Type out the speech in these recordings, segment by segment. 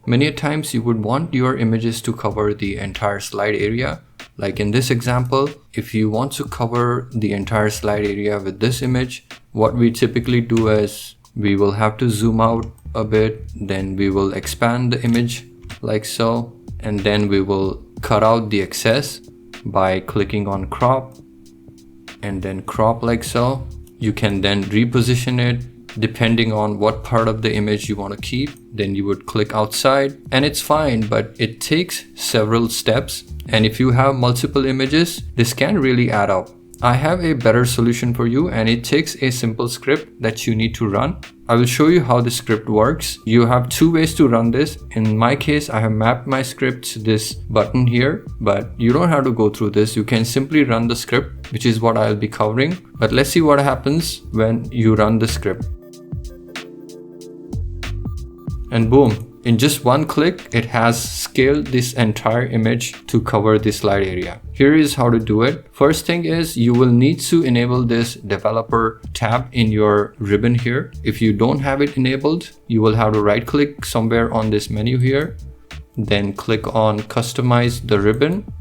Many times you would want your images to cover the entire slide area. Like in this example, if you want to cover the entire slide area with this image, what we typically do is we will have to zoom out a bit, then we will expand the image like so, and then we will cut out the excess by clicking on crop and then crop like so. You can then reposition it depending on what part of the image you want to keep. Then you would click outside and it's fine, but it takes several steps. And if you have multiple images, this can really add up. I have a better solution for you, and it takes a simple script that you need to run. I will show you how the script works. You have two ways to run this. In my case, I have mapped my script to this button here, but you don't have to go through this. You can simply run the script, which is what I'll be covering. But let's see what happens when you run the script. And boom. In just one click, it has scaled this entire image to cover the slide area. Here is how to do it. First thing is you will need to enable this developer tab in your ribbon here. If you don't have it enabled, you will have to right click somewhere on this menu here. Then click on customize the ribbon.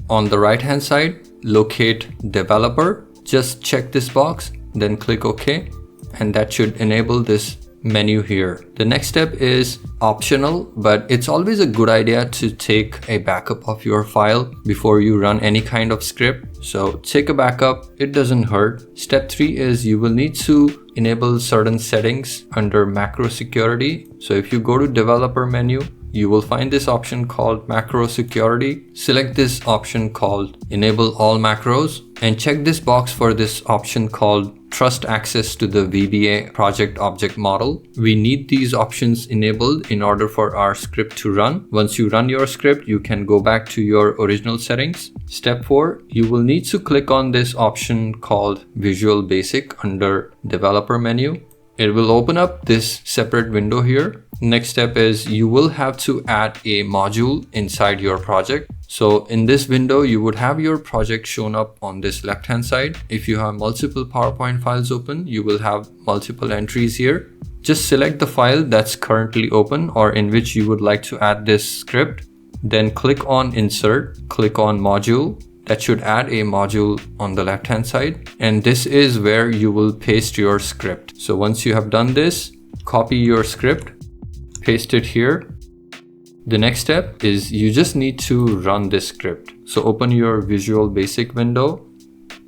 On the right hand side, locate developer. Just check this box, then click OK. And that should enable this menu here. The next step is optional, but it's always a good idea to take a backup of your file before you run any kind of script. So take a backup, it doesn't hurt. Step 3 is you will need to enable certain settings under macro security. So if you go to developer menu, you will find this option called macro security. Select this option called enable all macros and check this box for this option called trust access to the VBA project object model. We need these options enabled in order for our script to run. Once you run your script, you can go back to your original settings. Step 4, you will need to click on this option called Visual Basic under developer menu. It will open up this separate window here. Next step is you will have to add a module inside your project. So in this window, you would have your project shown up on this left hand side. If you have multiple PowerPoint files open, you will have multiple entries here. Just select the file that's currently open or in which you would like to add this script. Then click on insert, click on module. That should add a module on the left hand side. And this is where you will paste your script. So once you have done this, copy your script, paste it here. The next step is you just need to run this script. So open your Visual Basic window.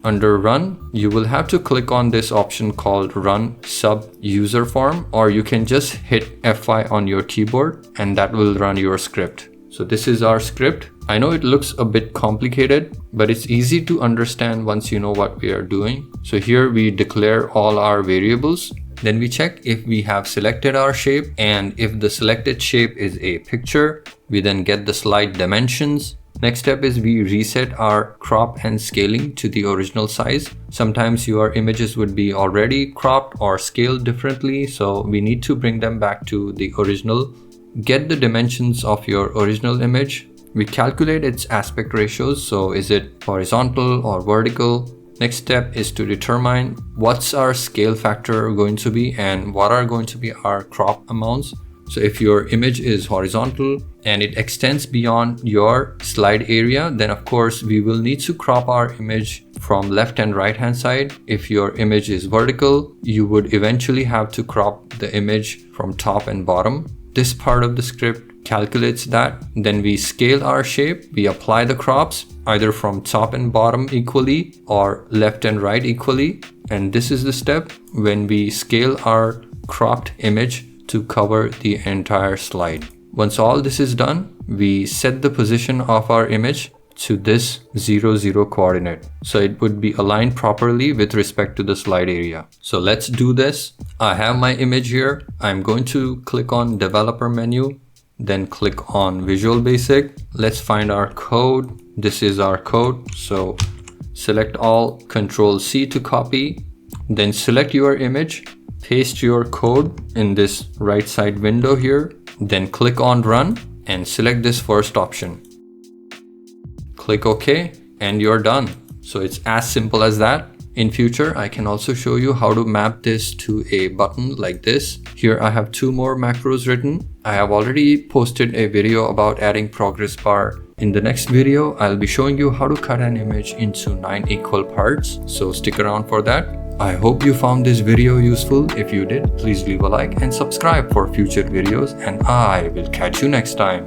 Under run, you will have to click on this option called run sub user form, or you can just hit F5 on your keyboard and that will run your script. So this is our script. I know it looks a bit complicated, but it's easy to understand once you know what we are doing. So here we declare all our variables. Then we check if we have selected our shape, and if the selected shape is a picture, we then get the slide dimensions. Next step is we reset our crop and scaling to the original size. Sometimes your images would be already cropped or scaled differently, so we need to bring them back to the original. Get the dimensions of your original image. We calculate its aspect ratios, so is it horizontal or vertical? Next step is to determine what's our scale factor going to be and what are going to be our crop amounts. So if your image is horizontal and it extends beyond your slide area, then of course we will need to crop our image from left and right hand side. If your image is vertical, you would eventually have to crop the image from top and bottom. This part of the script calculates that. Then we scale our shape, we apply the crops either from top and bottom equally or left and right equally. And this is the step when we scale our cropped image to cover the entire slide. Once all this is done, we set the position of our image to this 0, 0 coordinate. So it would be aligned properly with respect to the slide area. So let's do this. I have my image here. I'm going to click on developer menu, then click on Visual Basic. Let's find our code. This is our code. So select all, Control C to copy, then select your image, paste your code in this right side window here, then click on run and select this first option. Click OK and you're done. So it's as simple as that. In future, I can also show you how to map this to a button like this. Here I have 2 more macros written. I have already posted a video about adding progress bar. In the next video, I'll be showing you how to cut an image into 9 equal parts, so stick around for that. I hope you found this video useful. If you did, please leave a like and subscribe for future videos, and I will catch you next time.